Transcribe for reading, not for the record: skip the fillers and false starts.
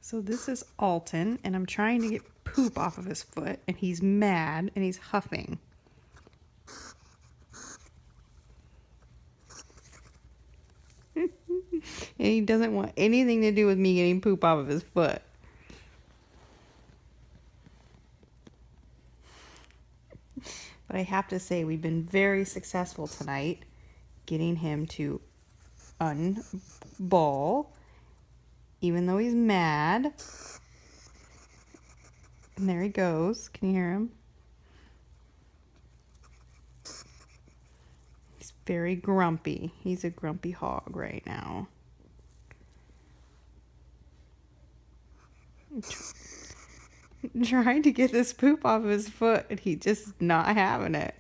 So this is Alton, and I'm trying to get poop off of his foot, and he's mad, and he's huffing. And he doesn't want anything to do with me getting poop off of his foot. But I have to say, we've been very successful tonight getting him to unball, even though he's mad. And there he goes. Can you hear him? He's very grumpy. He's a grumpy hog right now. Trying to get this poop off of his foot, and he's just not having it.